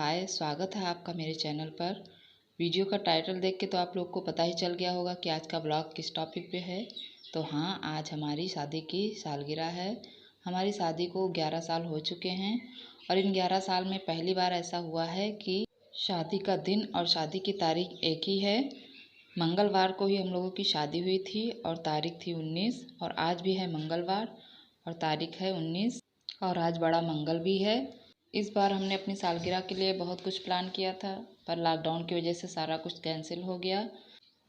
हाय, स्वागत है आपका मेरे चैनल पर। वीडियो का टाइटल देख के तो आप लोग को पता ही चल गया होगा कि आज का ब्लॉग किस टॉपिक पे है। तो हाँ, आज हमारी शादी की सालगिरह है। हमारी शादी को 11 साल हो चुके हैं और इन 11 साल में पहली बार ऐसा हुआ है कि शादी का दिन और शादी की तारीख एक ही है। मंगलवार को ही हम लोगों की शादी हुई थी और तारीख थी 19 और आज भी है मंगलवार और तारीख है 19 और आज बड़ा मंगल भी है। इस बार हमने अपनी सालगिरह के लिए बहुत कुछ प्लान किया था, पर लॉकडाउन की वजह से सारा कुछ कैंसिल हो गया।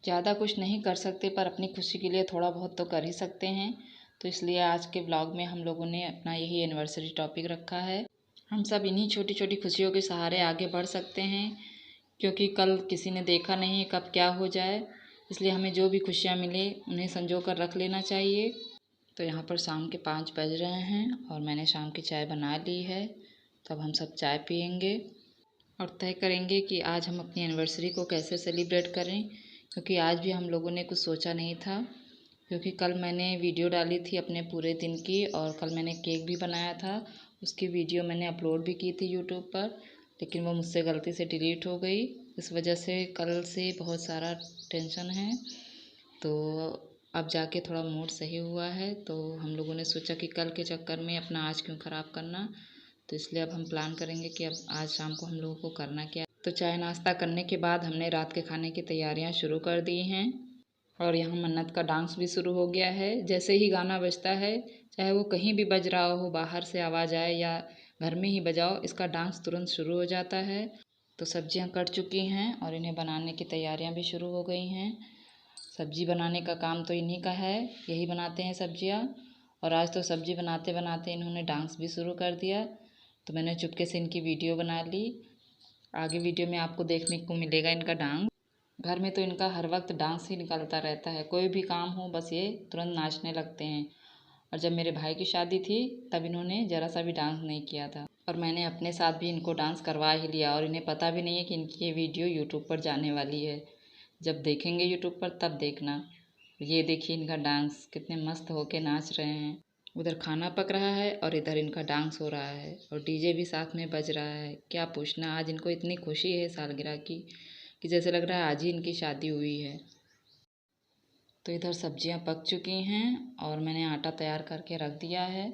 ज़्यादा कुछ नहीं कर सकते, पर अपनी खुशी के लिए थोड़ा बहुत तो कर ही सकते हैं। तो इसलिए आज के ब्लॉग में हम लोगों ने अपना यही एनिवर्सरी टॉपिक रखा है। हम सब इन्हीं छोटी छोटी खुशियों के सहारे आगे बढ़ सकते हैं, क्योंकि कल किसी ने देखा नहीं कब क्या हो जाए। इसलिए हमें जो भी खुशियाँ मिले उन्हें संजो कर रख लेना चाहिए। तो यहाँ पर शाम के 5 बज रहे हैं और मैंने शाम की चाय बना ली है। तब हम सब चाय पियेंगे और तय करेंगे कि आज हम अपनी एनिवर्सरी को कैसे सेलिब्रेट करें, क्योंकि आज भी हम लोगों ने कुछ सोचा नहीं था। क्योंकि कल मैंने वीडियो डाली थी अपने पूरे दिन की और कल मैंने केक भी बनाया था। उसकी वीडियो मैंने अपलोड भी की थी यूट्यूब पर, लेकिन वो मुझसे गलती से डिलीट हो गई। इस वजह से कल से बहुत सारा टेंशन है। तो अब जाके थोड़ा मूड सही हुआ है, तो हम लोगों ने सोचा कि कल के चक्कर में अपना आज क्यों ख़राब करना। तो इसलिए अब हम प्लान करेंगे कि अब आज शाम को हम लोगों को करना क्या है। तो चाय नाश्ता करने के बाद हमने रात के खाने की तैयारियां शुरू कर दी हैं और यहाँ मन्नत का डांस भी शुरू हो गया है। जैसे ही गाना बजता है, चाहे वो कहीं भी बज रहा हो, बाहर से आवाज़ आए या घर में ही बजाओ, इसका डांस तुरंत शुरू हो जाता है। तो सब्जियां कट चुकी हैं और इन्हें बनाने की तैयारियां भी शुरू हो गई हैं। सब्जी बनाने का काम तो इन्हीं का है, यही बनाते हैं सब्जियां। और आज तो सब्जी बनाते बनाते इन्होंने डांस भी शुरू कर दिया, तो मैंने चुपके से इनकी वीडियो बना ली। आगे वीडियो में आपको देखने को मिलेगा इनका डांस। घर में तो इनका हर वक्त डांस ही निकलता रहता है, कोई भी काम हो बस ये तुरंत नाचने लगते हैं। और जब मेरे भाई की शादी थी तब इन्होंने ज़रा सा भी डांस नहीं किया था और मैंने अपने साथ भी इनको डांस करवा ही लिया। और इन्हें पता भी नहीं है कि इनकी ये वीडियो यूट्यूब पर जाने वाली है। जब देखेंगे यूट्यूब पर तब देखना। ये देखिए इनका डांस, कितने मस्त होके नाच रहे हैं। उधर खाना पक रहा है और इधर इनका डांस हो रहा है और डीजे भी साथ में बज रहा है। क्या पूछना, आज इनको इतनी खुशी है सालगिरह की कि जैसे लग रहा है आज ही इनकी शादी हुई है। तो इधर सब्जियां पक चुकी हैं और मैंने आटा तैयार करके रख दिया है।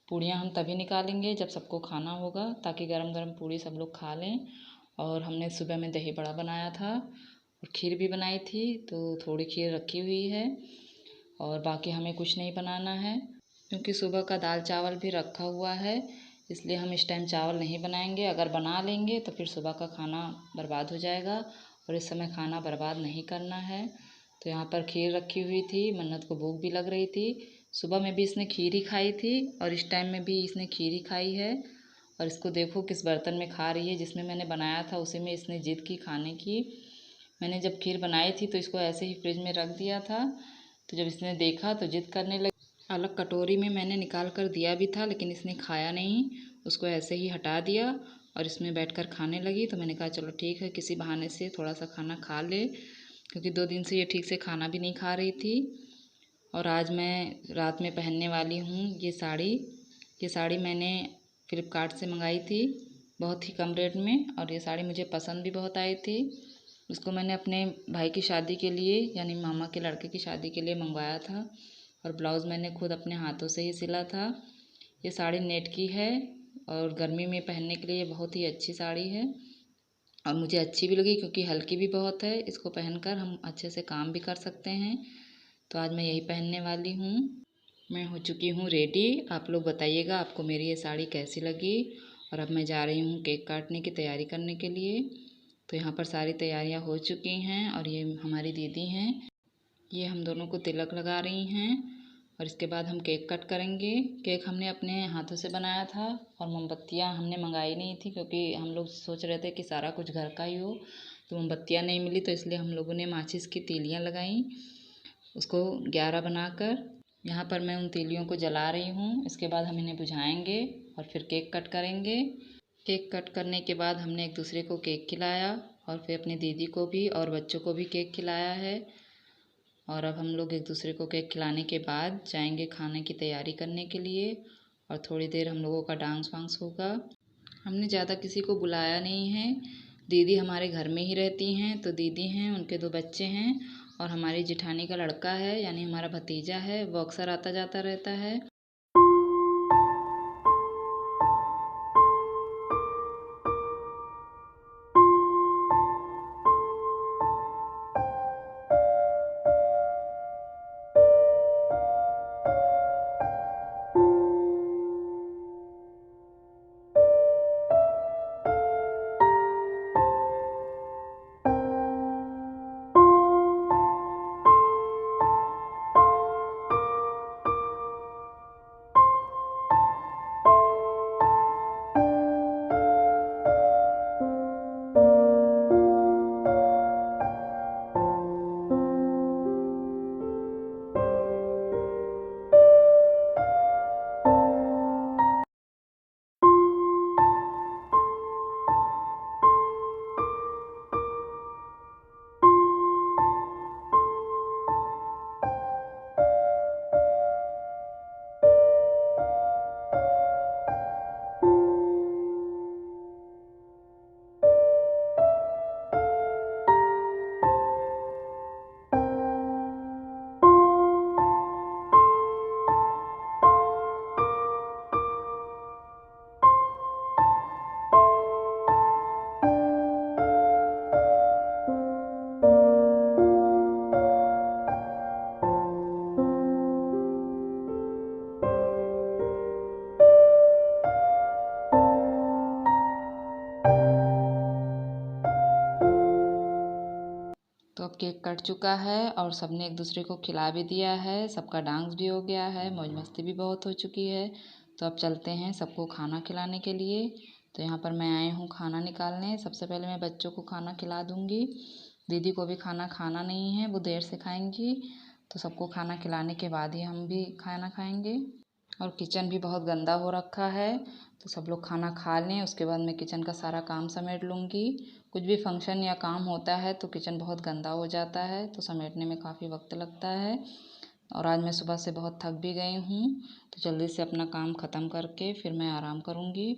पूड़ियाँ हम तभी निकालेंगे जब सबको खाना होगा, ताकि गरम गरम पूड़ी सब लोग खा लें। और हमने सुबह में दही बड़ा बनाया था और खीर भी बनाई थी, तो थोड़ी खीर रखी हुई है और बाकी हमें कुछ नहीं बनाना है, क्योंकि सुबह का दाल चावल भी रखा हुआ है। इसलिए हम इस टाइम चावल नहीं बनाएंगे। अगर बना लेंगे तो फिर सुबह का खाना बर्बाद हो जाएगा और इस समय खाना बर्बाद नहीं करना है। तो यहाँ पर खीर रखी हुई थी, मन्नत को भूख भी लग रही थी। सुबह में भी इसने खीर ही खाई थी और इस टाइम में भी इसने खीर ही खाई है। और इसको देखो किस बर्तन में खा रही है, जिसमें मैंने बनाया था उसी में इसने जिद की खाने की। मैंने जब खीर बनाई थी तो इसको ऐसे ही फ्रिज में रख दिया था, तो जब इसने देखा तो जिद करने लगी। अलग कटोरी में मैंने निकाल कर दिया भी था, लेकिन इसने खाया नहीं, उसको ऐसे ही हटा दिया और इसमें बैठकर खाने लगी। तो मैंने कहा चलो ठीक है, किसी बहाने से थोड़ा सा खाना खा ले, क्योंकि 2 दिन से ये ठीक से खाना भी नहीं खा रही थी। और आज मैं रात में पहनने वाली हूँ ये साड़ी। ये साड़ी मैंने फ़्लिपकार्ट से मंगाई थी बहुत ही कम रेट में, और ये साड़ी मुझे पसंद भी बहुत आई थी। उसको मैंने अपने भाई की शादी के लिए, यानी मामा के लड़के की शादी के लिए मंगवाया था और ब्लाउज़ मैंने खुद अपने हाथों से ही सिला था। ये साड़ी नेट की है और गर्मी में पहनने के लिए बहुत ही अच्छी साड़ी है और मुझे अच्छी भी लगी, क्योंकि हल्की भी बहुत है। इसको पहनकर हम अच्छे से काम भी कर सकते हैं। तो आज मैं यही पहनने वाली हूँ। मैं हो चुकी हूँ रेडी। आप लोग बताइएगा आपको मेरी ये साड़ी कैसी लगी। और अब मैं जा रही हूँ केक काटने की तैयारी करने के लिए। तो यहाँ पर सारी तैयारियाँ हो चुकी हैं और ये हमारी दीदी हैं, ये हम दोनों को तिलक लगा रही हैं और इसके बाद हम केक कट करेंगे। केक हमने अपने हाथों से बनाया था और मोमबत्तियाँ हमने मंगाई नहीं थी, क्योंकि हम लोग सोच रहे थे कि सारा कुछ घर का ही हो। तो मोमबत्तियाँ नहीं मिली, तो इसलिए हम लोगों ने माचिस की तीलियाँ लगाई, उसको 11 बनाकर। यहाँ पर मैं उन तीलियों को जला रही हूँ। इसके बाद हम इन्हें बुझाएंगे और फिर केक कट करेंगे। केक कट करने के बाद हमने एक दूसरे को केक खिलाया और फिर अपनी दीदी को भी और बच्चों को भी केक खिलाया है। और अब हम लोग एक दूसरे को केक खिलाने के बाद जाएंगे खाने की तैयारी करने के लिए और थोड़ी देर हम लोगों का डांस वांस होगा। हमने ज़्यादा किसी को बुलाया नहीं है। दीदी हमारे घर में ही रहती हैं, तो दीदी हैं, उनके 2 बच्चे हैं और हमारी जेठानी का लड़का है, यानी हमारा भतीजा है, वो अक्सर आता जाता रहता है। तो अब केक कट चुका है और सबने एक दूसरे को खिला भी दिया है, सबका डांस भी हो गया है, मौज मस्ती भी बहुत हो चुकी है। तो अब चलते हैं सबको खाना खिलाने के लिए। तो यहाँ पर मैं आई हूँ खाना निकालने। सबसे पहले मैं बच्चों को खाना खिला दूँगी। दीदी को भी खाना खाना नहीं है, वो देर से खाएंगी। तो सबको खाना खिलाने के बाद ही हम भी खाना खाएंगे। और किचन भी बहुत गंदा हो रखा है, तो सब लोग खाना खा लें, उसके बाद मैं किचन का सारा काम समेट लूँगी। कुछ भी फंक्शन या काम होता है तो किचन बहुत गंदा हो जाता है, तो समेटने में काफ़ी वक्त लगता है। और आज मैं सुबह से बहुत थक भी गई हूँ, तो जल्दी से अपना काम ख़त्म करके फिर मैं आराम करूँगी।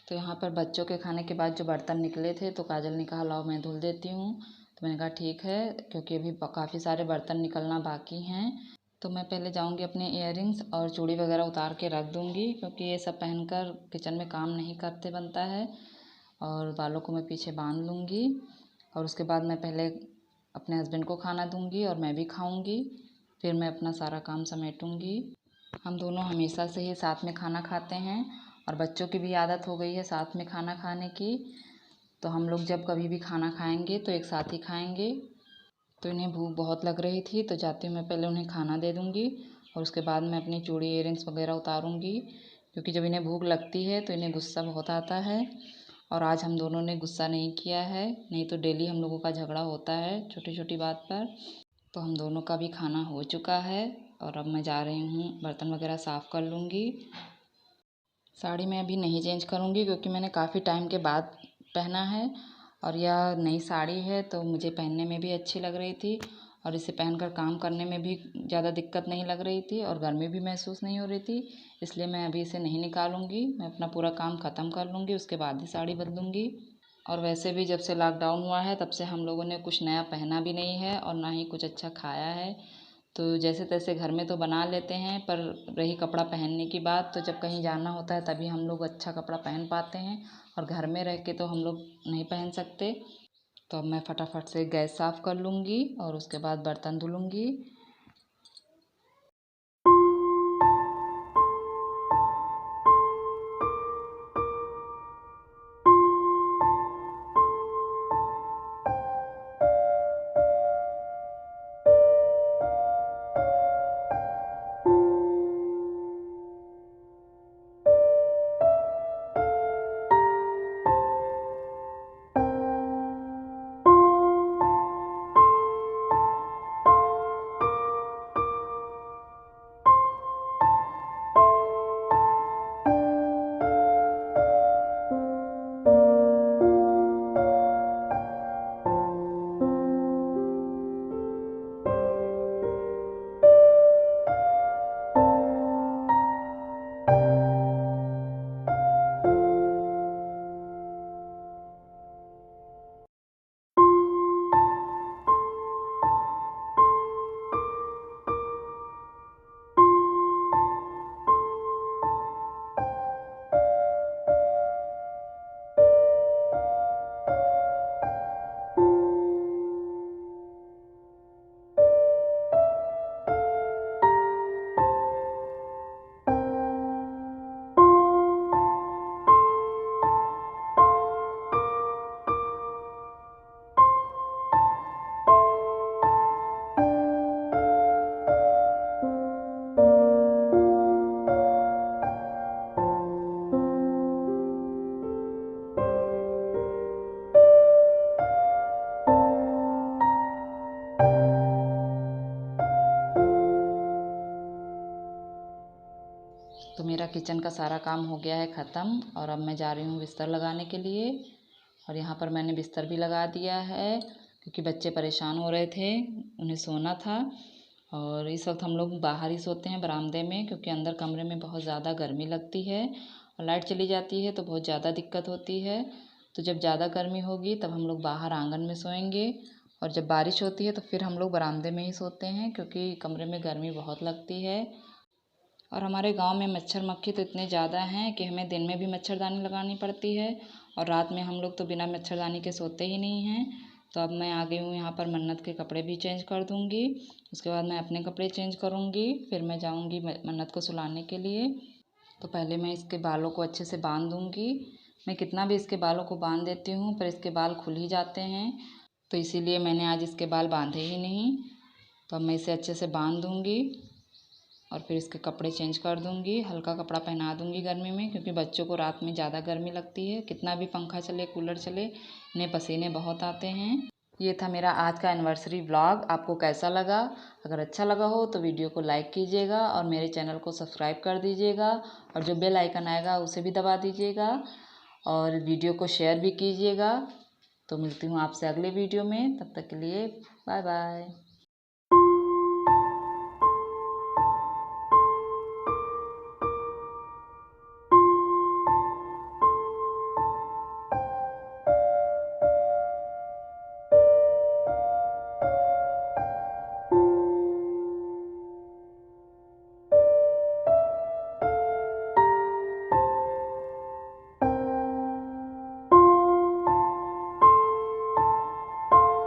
तो यहाँ पर बच्चों के खाने के बाद जो बर्तन निकले थे, तो काजल ने कहा लाओ मैं धुल देती हूँ। तो मैंने कहा ठीक है, क्योंकि अभी काफ़ी सारे बर्तन निकलना बाकी हैं। तो मैं पहले जाऊँगी अपने इयररिंग्स और चूड़ी वगैरह उतार के रख दूँगी, क्योंकि ये सब पहनकर किचन में काम नहीं करते बनता है। और बालों को मैं पीछे बांध लूँगी और उसके बाद मैं पहले अपने हस्बैंड को खाना दूँगी और मैं भी खाऊँगी। फिर मैं अपना सारा काम समेटूँगी। हम दोनों हमेशा से ही साथ में खाना खाते हैं और बच्चों की भी आदत हो गई है साथ में खाना खाने की। तो हम लोग जब कभी भी खाना खाएंगे तो एक साथ ही खाएंगे। तो इन्हें भूख बहुत लग रही थी, तो जाती हूँ मैं पहले उन्हें खाना दे दूँगी और उसके बाद मैं अपनी चूड़ी इयररिंग्स वगैरह उतारूँगी, क्योंकि जब इन्हें भूख लगती है तो इन्हें गुस्सा बहुत आता है। और आज हम दोनों ने गुस्सा नहीं किया है, नहीं तो डेली हम लोगों का झगड़ा होता है छोटी छोटी बात पर। तो हम दोनों का भी खाना हो चुका है और अब मैं जा रही हूँ बर्तन वगैरह साफ़ कर लूँगी। साड़ी मैं अभी नहीं चेंज करूँगी, क्योंकि मैंने काफ़ी टाइम के बाद पहना है और यह नई साड़ी है, तो मुझे पहनने में भी अच्छी लग रही थी और इसे पहनकर काम करने में भी ज़्यादा दिक्कत नहीं लग रही थी और गर्मी भी महसूस नहीं हो रही थी। इसलिए मैं अभी इसे नहीं निकालूंगी, मैं अपना पूरा काम ख़त्म कर लूँगी, उसके बाद ही साड़ी बदलूँगी। और वैसे भी जब से लॉकडाउन हुआ है तब से हम लोगों ने कुछ नया पहना भी नहीं है और ना ही कुछ अच्छा खाया है। तो जैसे तैसे घर में तो बना लेते हैं, पर रही कपड़ा पहनने की बात, तो जब कहीं जाना होता है तभी हम लोग अच्छा कपड़ा पहन पाते हैं और घर में रह के तो हम लोग नहीं पहन सकते। तो अब मैं फटाफट से गैस साफ़ कर लूँगी और उसके बाद बर्तन धुलूँगी। किचन का सारा काम हो गया है ख़त्म और अब मैं जा रही हूँ बिस्तर लगाने के लिए। और यहाँ पर मैंने बिस्तर भी लगा दिया है क्योंकि बच्चे परेशान हो रहे थे, उन्हें सोना था। और इस वक्त हम लोग बाहर ही सोते हैं बरामदे में, क्योंकि अंदर कमरे में बहुत ज़्यादा गर्मी लगती है और लाइट चली जाती है तो बहुत ज़्यादा दिक्कत होती है। तो जब ज़्यादा गर्मी होगी तब हम लोग बाहर आंगन में सोएंगे, और जब बारिश होती है तो फिर हम लोग बरामदे में ही सोते हैं क्योंकि कमरे में गर्मी बहुत लगती है। और हमारे गांव में मच्छर मक्खी तो इतने ज़्यादा हैं कि हमें दिन में भी मच्छरदानी लगानी पड़ती है और रात में हम लोग तो बिना मच्छरदानी के सोते ही नहीं हैं। तो अब मैं आ गई हूँ यहाँ पर, मन्नत के कपड़े भी चेंज कर दूँगी, उसके बाद मैं अपने कपड़े चेंज करूँगी, फिर मैं जाऊँगी मन्नत को सुलाने के लिए। तो पहले मैं इसके बालों को अच्छे से बांध दूँगी। मैं कितना भी इसके बालों को बांध देती हूँ पर इसके बाल खुल ही जाते हैं, तो इसीलिए मैंने आज इसके बाल बांधे ही नहीं। तो अब मैं इसे अच्छे से बांध दूँगी और फिर इसके कपड़े चेंज कर दूँगी, हल्का कपड़ा पहना दूँगी गर्मी में, क्योंकि बच्चों को रात में ज़्यादा गर्मी लगती है। कितना भी पंखा चले कूलर चले, इन्हें पसीने बहुत आते हैं। ये था मेरा आज का एनिवर्सरी व्लॉग। आपको कैसा लगा? अगर अच्छा लगा हो तो वीडियो को लाइक कीजिएगा और मेरे चैनल को सब्सक्राइब कर दीजिएगा, और जो बेल आइकन आएगा उसे भी दबा दीजिएगा और वीडियो को शेयर भी कीजिएगा। तो मिलती हूँ आपसे अगले वीडियो में, तब तक के लिए बाय बाय।